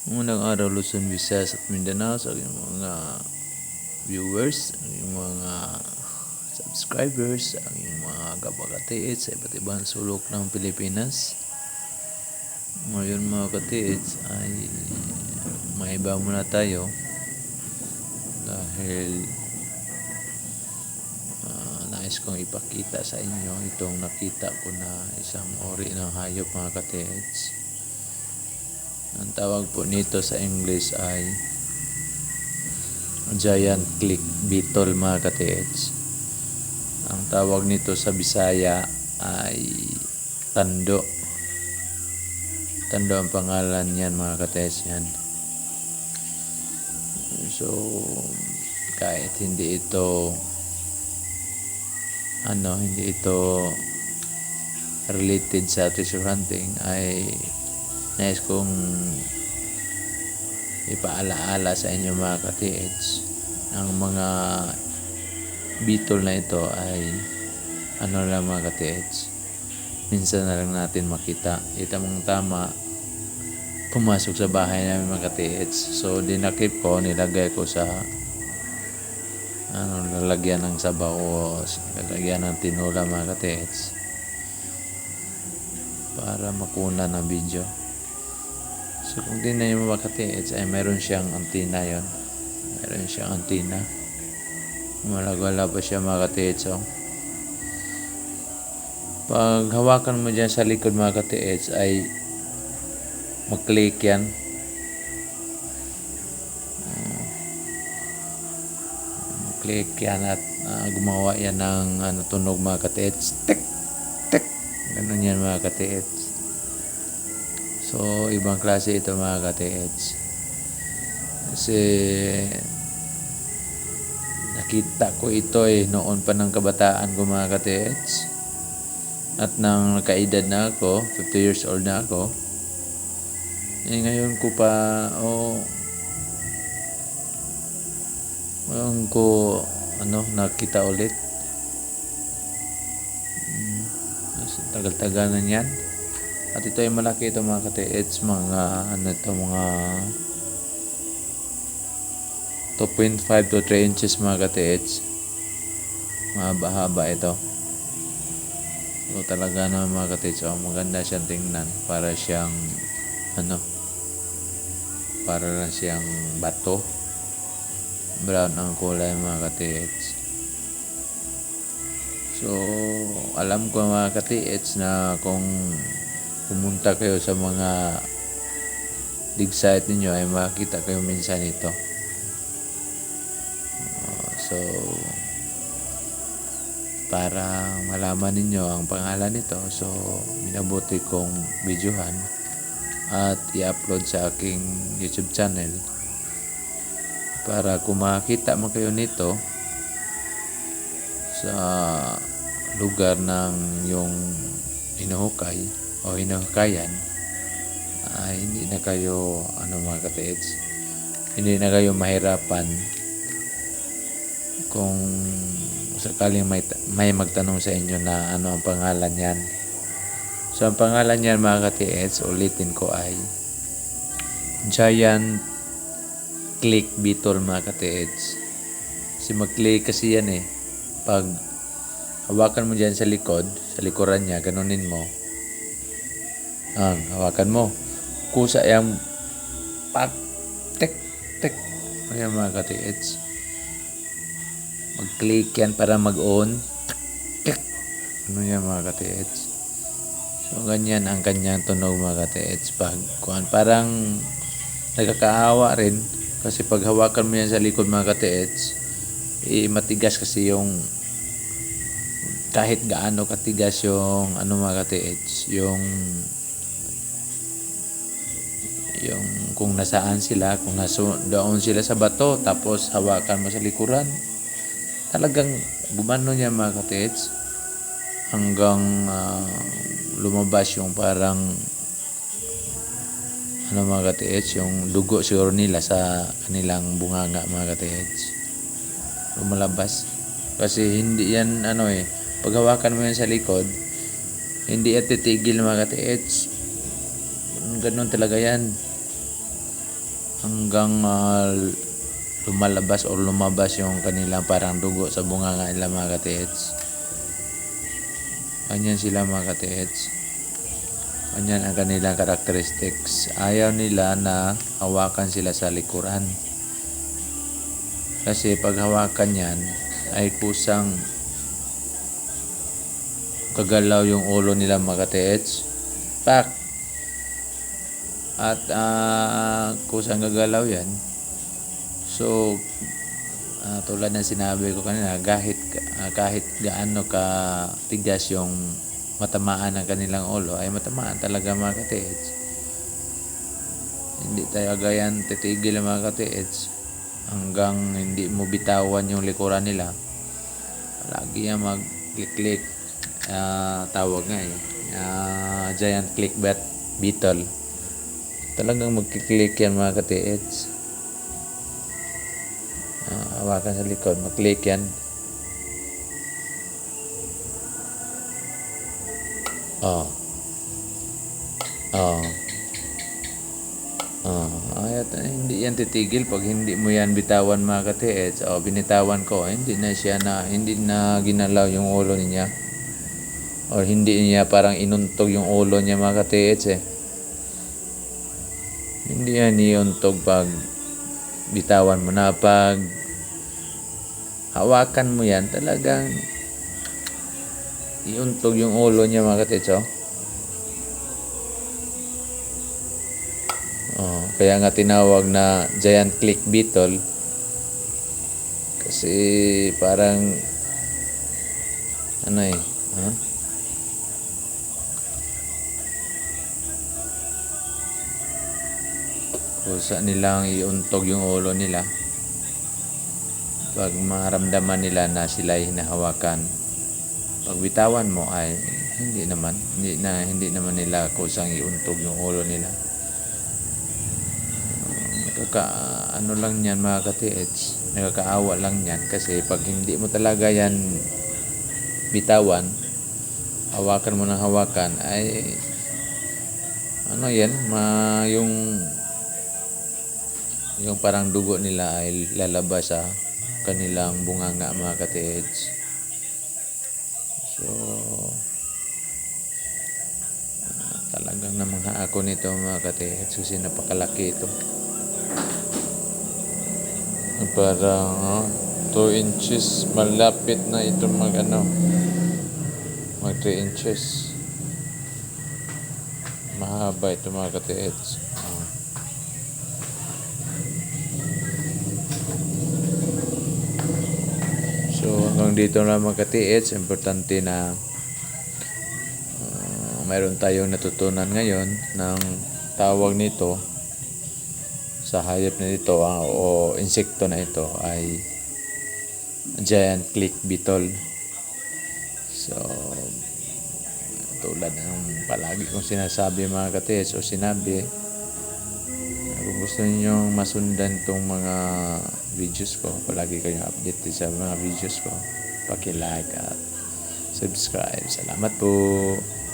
Unang araw, Luzon, Visayas at Mindanao sa aking mga viewers, aking mga subscribers, aking mga kabakatiit sa iba't ibang sulok ng Pilipinas. Ngayon mga katiit ay maiba muna tayo dahil nais kong ipakita sa inyo itong nakita ko na isang uri ng hayop mga katiit. Ang tawag po nito sa English ay giant click beetle mga katiits. Ang tawag nito sa Bisaya ay tando. Tando ang pangalan niyan mga katiits yan. So kahit hindi ito related sa treasure hunting, ay nais kong ipaalaala sa inyo mga katiits. Ang mga beetle na ito ay lang mga katiits, minsan na lang natin makita. Itamang tama pumasok sa bahay namin mga katiits, so dinakip ko, nilagay ko sa lalagyan ng sabaw o lalagyan ng tinola mga katiits para makuna ng video. So kung tingnan nyo mga katiits ay mayroon siyang antenna yon. Mayroon siyang antenna. Malagwala pa siya mga katiits. Pag hawakan mo dyan sa likod mga katiits ay mag-click yan. Mag-click yan at gumawa yan ng tunog mga katiits. Tek! Tek! Ganun yan mga katiits. So, ibang klase ito mga katiits. Kasi nakita ko ito noon pa ng kabataan ko mga katiits. At nang nakaedad na ako, 50 years old na ako, ngayon ko pa, nakita ulit. Tagal-tagal na yan. At ito ay malaki ito mga katiits, mga 2.5 to 3 inches mga katiits. Mahaba-haba ito. So talaga na mga katiits, maganda siyang tingnan. Para siyang para lang siyang bato. Brown ang kulay mga katiits. So alam ko mga katiits na kung pumunta kayo sa mga dig site ninyo ay makita kayo minsan ito. So para malaman ninyo ang pangalan nito, so minabuti kong videohan at i-upload sa aking YouTube channel para kung makakita mo kayo nito sa lugar ng yung hinuhukay o hinuhukayan, hindi na kayo mga katiits, hindi na kayo mahirapan kung sakaling may magtanong sa inyo na ano ang pangalan niyan. So ang pangalan niyan mga katiits, ulitin ko, ay giant click beetle mga katiits. Kasi mag-click kasi yan pag hawakan mo dyan sa likod, sa likuran niya, ganunin mo, hawakan mo, kusa yung pak, tek, tek. Ayan mga katiits, mag-click yan para mag-on. Tek, ano yan mga katiits. So ganyan ang kanyang tunog mga katiits. Parang nagkakaawa rin kasi pag hawakan mo yan sa likod mga katiits, matigas kasi yung, kahit gaano katigas yung mga katiits, yung kung nasaan sila, kung doon sila sa bato tapos hawakan mo sa likuran, talagang gumano niya mga katiits hanggang lumabas yung parang mga katiits, yung dugo siguro nila sa kanilang bunganga mga katiits, lumalabas. Kasi hindi yan pag hawakan mo yan sa likod, hindi yan titigil mga katiits. Ganun talaga yan. hanggang lumalabas o lumabas yung kanilang parang dugo sa bunganga nila mga katiits. Ganyan sila mga katiits. Ganyan ang kanilang characteristics. Ayaw nila na hawakan sila sa likuran. Kasi pag hawakan yan, ay kusang kagalaw yung ulo nila mga katiits. Pak! At kusang gagalaw yan. So, tulad ng sinabi ko kanina, kahit gaano ka tigas yung matamaan ng kanilang ulo, ay matamaan talaga mga katiits. Hindi tayo agayan titigil mga katiits hanggang hindi mo bitawan yung likuran nila. Lagi yan mag-click-click, tawag nga giant click beetle. Talagang mag-click yan mga katiits. Hawakan sa likod, mag-click yan. Ayat, hindi yan titigil pag hindi mo yan bitawan mga katiits. Binitawan ko, hindi na ginalaw yung ulo niya. Or hindi niya parang inuntog yung ulo niya mga katiits Hindi yan iuntog pag bitawan mo na. Pag hawakan mo yan, talagang iuntog yung ulo niya mga katiits. Kaya nga tinawag na giant click beetle kasi parang kusa nilang iuntog yung ulo nila pag maramdaman nila na sila ay hinahawakan. Pag bitawan mo ay hindi naman nila kusang iuntog yung ulo nila. Ano lang yan mga katiits, nakakaawa lang yan kasi pag hindi mo talaga yan bitawan, hawakan mo ng hawakan, ay yung parang dugo nila ay lalabas sa kanilang bunganga mga katiits. So talagang namangha ako nito mga katiits kasi napakalaki ito. Parang 2 inches, malapit na ito mag 3 inches. Mahaba ito mga katiits. So hanggang dito na mga katiits. Importante na mayroon tayong natutunan ngayon ng tawag nito sa hayop na ito o insekto na ito ay giant click beetle. So tulad ng palagi kong sinasabi mga katiits o sinabi, kung gusto niyo masundan itong mga videos ko, palagi kayong update sa mga videos ko, paki-like at subscribe. Salamat po.